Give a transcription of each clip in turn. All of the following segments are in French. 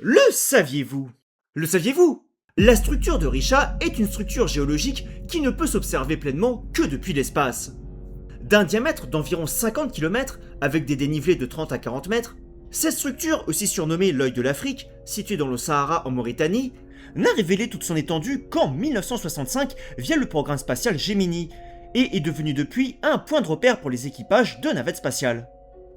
Le saviez-vous? Le saviez-vous? La structure de Richat est une structure géologique qui ne peut s'observer pleinement que depuis l'espace. D'un diamètre d'environ 50 km avec des dénivelés de 30 à 40 mètres, cette structure, aussi surnommée l'œil de l'Afrique, située dans le Sahara en Mauritanie, n'a révélé toute son étendue qu'en 1965 via le programme spatial Gemini, et est devenue depuis un point de repère pour les équipages de navettes spatiales.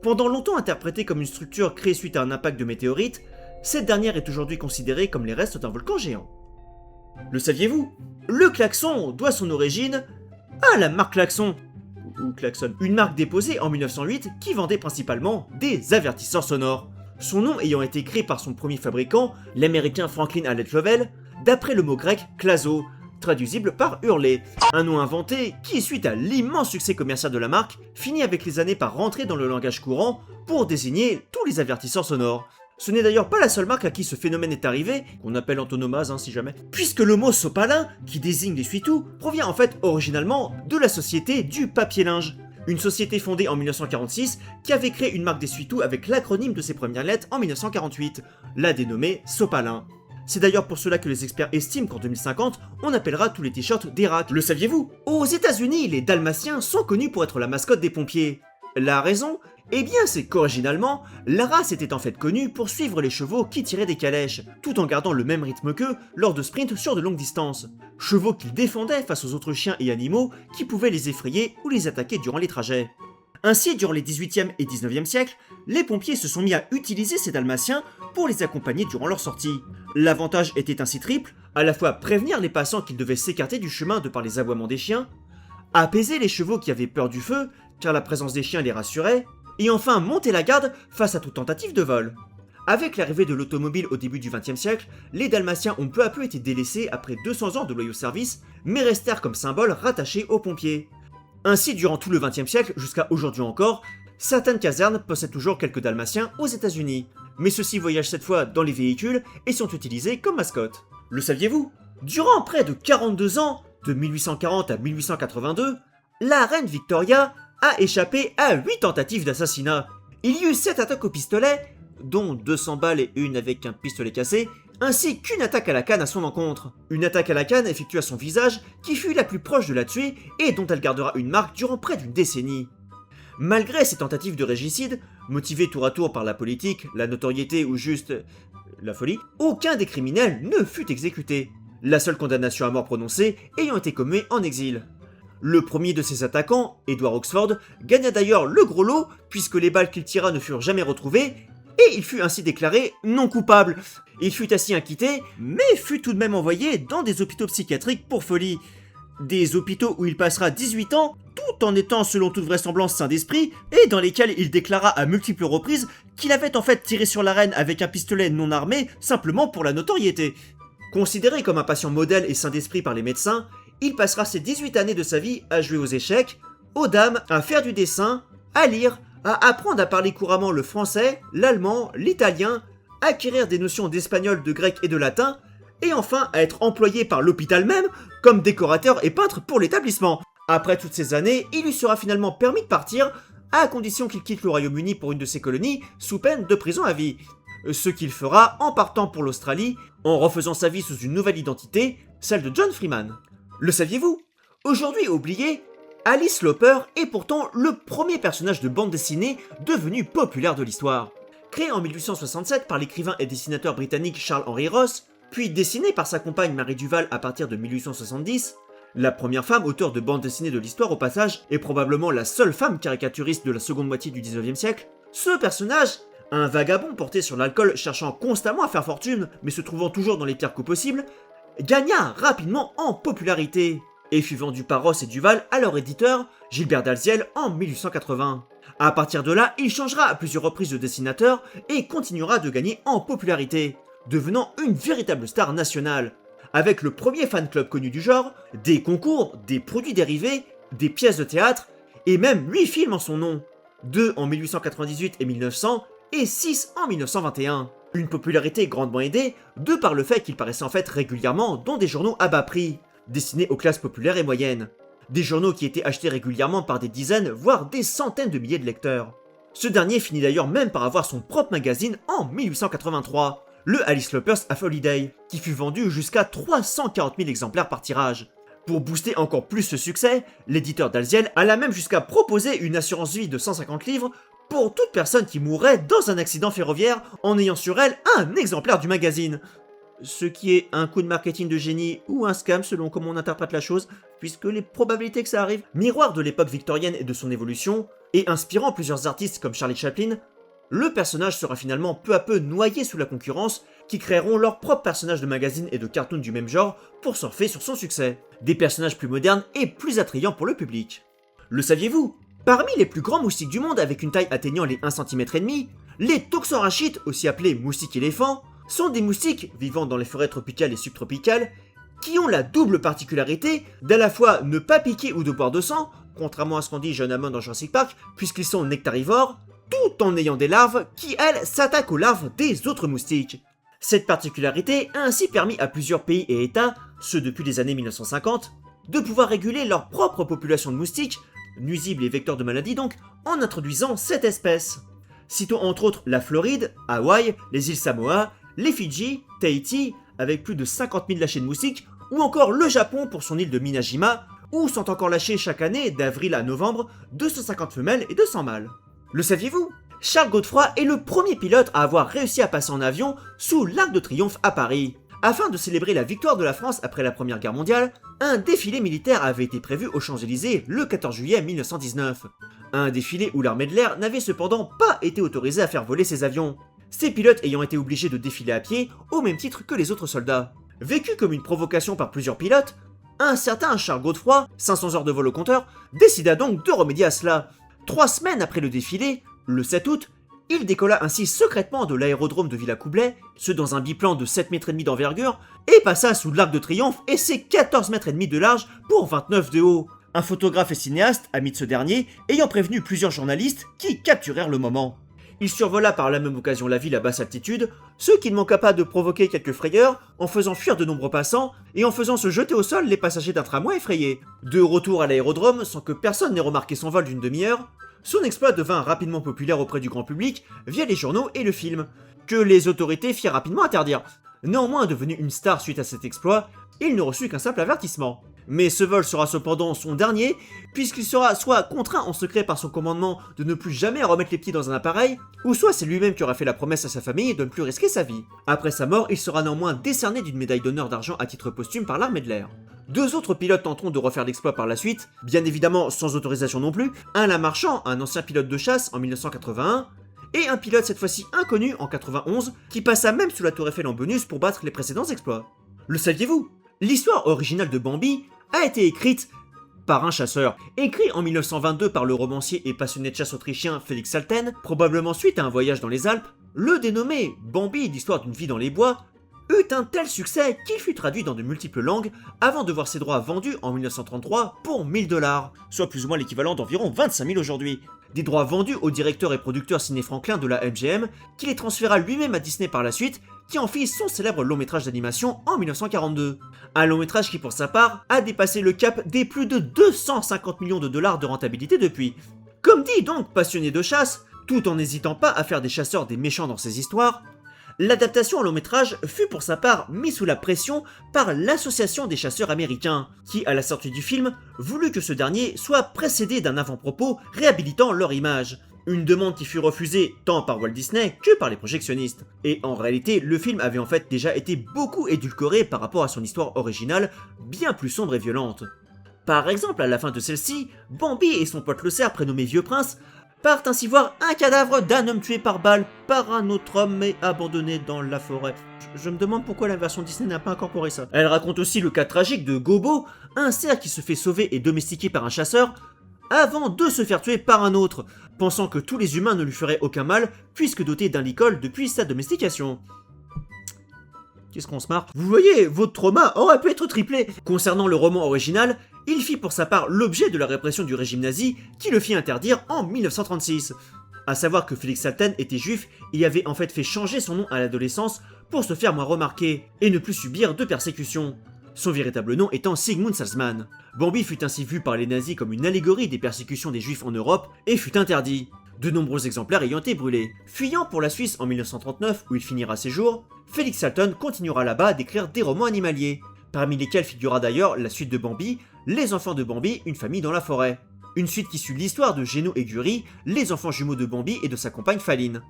Pendant longtemps interprétée comme une structure créée suite à un impact de météorite, cette dernière est aujourd'hui considérée comme les restes d'un volcan géant. Le saviez-vous? Le klaxon doit son origine à la marque Klaxon, ou Klaxon, une marque déposée en 1908 qui vendait principalement des avertisseurs sonores. Son nom ayant été créé par son premier fabricant, l'américain Franklin Allen Lovell, d'après le mot grec klazo, traduisible par hurler. Un nom inventé qui, suite à l'immense succès commercial de la marque, finit avec les années par rentrer dans le langage courant pour désigner tous les avertisseurs sonores. Ce n'est d'ailleurs pas la seule marque à qui ce phénomène est arrivé, qu'on appelle entonomase si jamais, puisque le mot sopalin, qui désigne l'essuie-tout, provient en fait originalement de la société du papier-linge. Une société fondée en 1946 qui avait créé une marque d'essuie-tout avec l'acronyme de ses premières lettres en 1948, la dénommée Sopalin. C'est d'ailleurs pour cela que les experts estiment qu'en 2050, on appellera tous les t-shirts des rats. Le saviez-vous? Aux États-Unis, les Dalmatiens sont connus pour être la mascotte des pompiers. La raison? Eh bien, c'est qu'originalement, la race était en fait connue pour suivre les chevaux qui tiraient des calèches, tout en gardant le même rythme qu'eux lors de sprints sur de longues distances. Chevaux qu'ils défendaient face aux autres chiens et animaux qui pouvaient les effrayer ou les attaquer durant les trajets. Ainsi, durant les 18e et 19e siècles, les pompiers se sont mis à utiliser ces dalmatiens pour les accompagner durant leur sortie. L'avantage était ainsi triple, à la fois prévenir les passants qu'ils devaient s'écarter du chemin de par les aboiements des chiens, apaiser les chevaux qui avaient peur du feu, car la présence des chiens les rassurait, et enfin monter la garde face à toute tentative de vol. Avec l'arrivée de l'automobile au début du XXe siècle, les Dalmatiens ont peu à peu été délaissés après 200 ans de loyaux services, mais restèrent comme symbole rattachés aux pompiers. Ainsi, durant tout le XXe siècle, jusqu'à aujourd'hui encore, certaines casernes possèdent toujours quelques Dalmatiens aux États-Unis, mais ceux-ci voyagent cette fois dans les véhicules et sont utilisés comme mascottes. Le saviez-vous? Durant près de 42 ans, de 1840 à 1882, la reine Victoria a échappé à 8 tentatives d'assassinat. Il y eut 7 attaques au pistolet, dont 200 balles et une avec un pistolet cassé, ainsi qu'une attaque à la canne à son encontre. Une attaque à la canne effectuée à son visage, qui fut la plus proche de la tuer et dont elle gardera une marque durant près d'une décennie. Malgré ces tentatives de régicide, motivées tour à tour par la politique, la notoriété ou juste la folie, aucun des criminels ne fut exécuté, la seule condamnation à mort prononcée ayant été commuée en exil. Le premier de ses attaquants, Edward Oxford, gagna d'ailleurs le gros lot puisque les balles qu'il tira ne furent jamais retrouvées et il fut ainsi déclaré non coupable. Il fut ainsi acquitté, mais fut tout de même envoyé dans des hôpitaux psychiatriques pour folie. Des hôpitaux où il passera 18 ans, tout en étant selon toute vraisemblance sain d'esprit, et dans lesquels il déclara à multiples reprises qu'il avait en fait tiré sur la reine avec un pistolet non armé simplement pour la notoriété. Considéré comme un patient modèle et sain d'esprit par les médecins, il passera ses 18 années de sa vie à jouer aux échecs, aux dames, à faire du dessin, à lire, à apprendre à parler couramment le français, l'allemand, l'italien, à acquérir des notions d'espagnol, de grec et de latin, et enfin à être employé par l'hôpital même comme décorateur et peintre pour l'établissement. Après toutes ces années, il lui sera finalement permis de partir, à condition qu'il quitte le Royaume-Uni pour une de ses colonies, sous peine de prison à vie. Ce qu'il fera en partant pour l'Australie, en refaisant sa vie sous une nouvelle identité, celle de John Freeman. Le saviez-vous? Aujourd'hui oublié, Alice Lauper est pourtant le premier personnage de bande dessinée devenu populaire de l'histoire. Créé en 1867 par l'écrivain et dessinateur britannique Charles Henry Ross, puis dessiné par sa compagne Marie Duval à partir de 1870, la première femme auteure de bande dessinée de l'histoire au passage, et probablement la seule femme caricaturiste de la seconde moitié du 19e siècle, ce personnage, un vagabond porté sur l'alcool cherchant constamment à faire fortune, mais se trouvant toujours dans les pires coups possibles, gagna rapidement en popularité, et fut vendu par Ross et Duval à leur éditeur, Gilbert Dalziel, en 1880. À partir de là, il changera à plusieurs reprises de dessinateur et continuera de gagner en popularité, devenant une véritable star nationale, avec le premier fan club connu du genre, des concours, des produits dérivés, des pièces de théâtre, et même 8 films en son nom, 2 en 1898 et 1900, et 6 en 1921. Une popularité grandement aidée de par le fait qu'il paraissait en fait régulièrement dans des journaux à bas prix, destinés aux classes populaires et moyennes. Des journaux qui étaient achetés régulièrement par des dizaines, voire des centaines de milliers de lecteurs. Ce dernier finit d'ailleurs même par avoir son propre magazine en 1883, le Alice Loppers Half Holiday, qui fut vendu jusqu'à 340 000 exemplaires par tirage. Pour booster encore plus ce succès, l'éditeur Dalziel alla même jusqu'à proposer une assurance vie de 150 livres pour toute personne qui mourrait dans un accident ferroviaire en ayant sur elle un exemplaire du magazine. Ce qui est un coup de marketing de génie ou un scam selon comment on interprète la chose, puisque les probabilités que ça arrive, miroir de l'époque victorienne et de son évolution, et inspirant plusieurs artistes comme Charlie Chaplin, le personnage sera finalement peu à peu noyé sous la concurrence, qui créeront leurs propres personnages de magazines et de cartoons du même genre pour surfer sur son succès. Des personnages plus modernes et plus attrayants pour le public. Le saviez-vous? Parmi les plus grands moustiques du monde avec une taille atteignant les 1,5 cm, les toxorhachites, aussi appelés moustiques éléphants, sont des moustiques vivant dans les forêts tropicales et subtropicales qui ont la double particularité d'à la fois ne pas piquer ou de boire de sang, contrairement à ce qu'on dit John Hammond dans Jurassic Park, puisqu'ils sont nectarivores, tout en ayant des larves qui, elles, s'attaquent aux larves des autres moustiques. Cette particularité a ainsi permis à plusieurs pays et États, ceux depuis les années 1950, de pouvoir réguler leur propre population de moustiques, nuisibles et vecteurs de maladies donc, en introduisant cette espèce. Citons entre autres la Floride, Hawaï, les îles Samoa, les Fidji, Tahiti, avec plus de 50 000 lâchers de moustiques, ou encore le Japon pour son île de Minajima, où sont encore lâchés chaque année, d'avril à novembre, 250 femelles et 200 mâles. Le saviez-vous? Charles Godefroy est le premier pilote à avoir réussi à passer en avion sous l'Arc de Triomphe à Paris. Afin de célébrer la victoire de la France après la Première Guerre mondiale, un défilé militaire avait été prévu aux Champs-Élysées le 14 juillet 1919. Un défilé où l'armée de l'air n'avait cependant pas été autorisée à faire voler ses avions, ces pilotes ayant été obligés de défiler à pied au même titre que les autres soldats. Vécu comme une provocation par plusieurs pilotes, un certain Charles Godefroy, 500 heures de vol au compteur, décida donc de remédier à cela. 3 semaines après le défilé, le 7 août, il décolla ainsi secrètement de l'aérodrome de Villacoublay, ce dans un biplan de 7,5 mètres d'envergure, et passa sous l'Arc de Triomphe et ses 14,5 mètres de large pour 29 de haut. Un photographe et cinéaste, ami de ce dernier, ayant prévenu plusieurs journalistes qui capturèrent le moment. Il survola par la même occasion la ville à basse altitude, ce qui ne manqua pas de provoquer quelques frayeurs en faisant fuir de nombreux passants et en faisant se jeter au sol les passagers d'un tramway effrayés. De retour à l'aérodrome sans que personne n'ait remarqué son vol d'une demi-heure, son exploit devint rapidement populaire auprès du grand public via les journaux et le film, que les autorités firent rapidement interdire. Néanmoins devenu une star suite à cet exploit, il ne reçut qu'un simple avertissement. Mais ce vol sera cependant son dernier, puisqu'il sera soit contraint en secret par son commandement de ne plus jamais remettre les pieds dans un appareil, ou soit c'est lui-même qui aura fait la promesse à sa famille de ne plus risquer sa vie. Après sa mort, il sera néanmoins décerné d'une médaille d'honneur d'argent à titre posthume par l'armée de l'air. 2 autres pilotes tenteront de refaire l'exploit par la suite, bien évidemment sans autorisation non plus, un Lamarchand, un ancien pilote de chasse en 1981, et un pilote cette fois-ci inconnu en 91, qui passa même sous la tour Eiffel en bonus pour battre les précédents exploits. Le saviez-vous? L'histoire originale de Bambi a été écrite par un chasseur. Écrit en 1922 par le romancier et passionné de chasse autrichien Félix Salten, probablement suite à un voyage dans les Alpes, le dénommé Bambi, l'histoire d'une vie dans les bois, eut un tel succès qu'il fut traduit dans de multiples langues avant de voir ses droits vendus en 1933 pour 1000 $, soit plus ou moins l'équivalent d'environ 25 000 aujourd'hui. Des droits vendus au directeur et producteur Sidney Franklin de la MGM, qui les transféra lui-même à Disney par la suite, qui en fit son célèbre long métrage d'animation en 1942. Un long métrage qui pour sa part a dépassé le cap des plus de 250 millions de dollars de rentabilité depuis. Comme dit donc passionné de chasse, tout en n'hésitant pas à faire des chasseurs des méchants dans ses histoires, l'adaptation en long métrage fut pour sa part mise sous la pression par l'Association des chasseurs américains, qui à la sortie du film voulut que ce dernier soit précédé d'un avant-propos réhabilitant leur image. Une demande qui fut refusée tant par Walt Disney que par les projectionnistes. Et en réalité, le film avait en fait déjà été beaucoup édulcoré par rapport à son histoire originale, bien plus sombre et violente. Par exemple, à la fin de celle-ci, Bambi et son pote le cerf prénommé Vieux Prince partent ainsi voir un cadavre d'un homme tué par balle par un autre homme et abandonné dans la forêt. Je me demande pourquoi la version Disney n'a pas incorporé ça. Elle raconte aussi le cas tragique de Gobo, un cerf qui se fait sauver et domestiquer par un chasseur, avant de se faire tuer par un autre, pensant que tous les humains ne lui feraient aucun mal, puisque doté d'un licol depuis sa domestication. Qu'est-ce qu'on se marre? Vous voyez, votre trauma aurait pu être triplé. Concernant le roman original, il fit pour sa part l'objet de la répression du régime nazi, qui le fit interdire en 1936. A savoir que Félix Salten était juif et avait en fait fait changer son nom à l'adolescence pour se faire moins remarquer, et ne plus subir de persécutions. Son véritable nom étant Sigmund Salzmann. Bambi fut ainsi vu par les nazis comme une allégorie des persécutions des juifs en Europe et fut interdit. de nombreux exemplaires ayant été brûlés. Fuyant pour la Suisse en 1939 où il finira ses jours, Felix Salten continuera là-bas d'écrire des romans animaliers, parmi lesquels figurera d'ailleurs la suite de Bambi, Les enfants de Bambi, une famille dans la forêt. Une suite qui suit l'histoire de Géno et Guri, les enfants jumeaux de Bambi et de sa compagne Faline.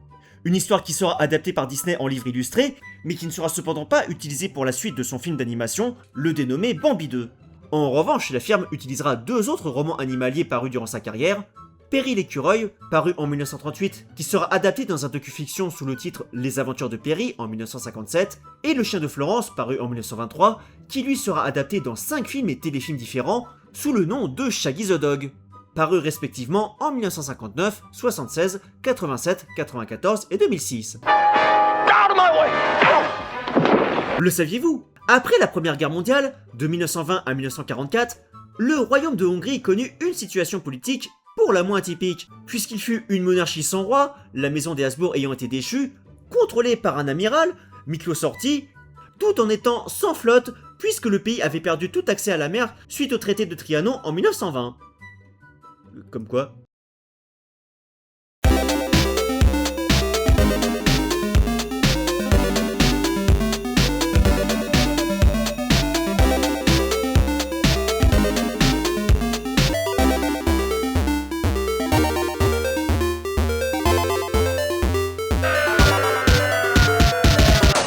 Une histoire qui sera adaptée par Disney en livre illustré, mais qui ne sera cependant pas utilisée pour la suite de son film d'animation, le dénommé Bambi 2. En revanche, la firme utilisera deux autres romans animaliers parus durant sa carrière, Perry l'écureuil, paru en 1938, qui sera adapté dans un docu-fiction sous le titre Les aventures de Perry en 1957, et Le chien de Florence, paru en 1923, qui lui sera adapté dans 5 films et téléfilms différents sous le nom de Shaggy the Dog, parus respectivement en 1959, 76, 87, 94 et 2006. Le saviez-vous? Après la Première Guerre mondiale, de 1920 à 1944, le royaume de Hongrie connut une situation politique pour la moins atypique, puisqu'il fut une monarchie sans roi, la maison des Habsbourg ayant été déchue, contrôlée par un amiral, Miklos Horthy, tout en étant sans flotte, puisque le pays avait perdu tout accès à la mer suite au traité de Trianon en 1920. Comme quoi,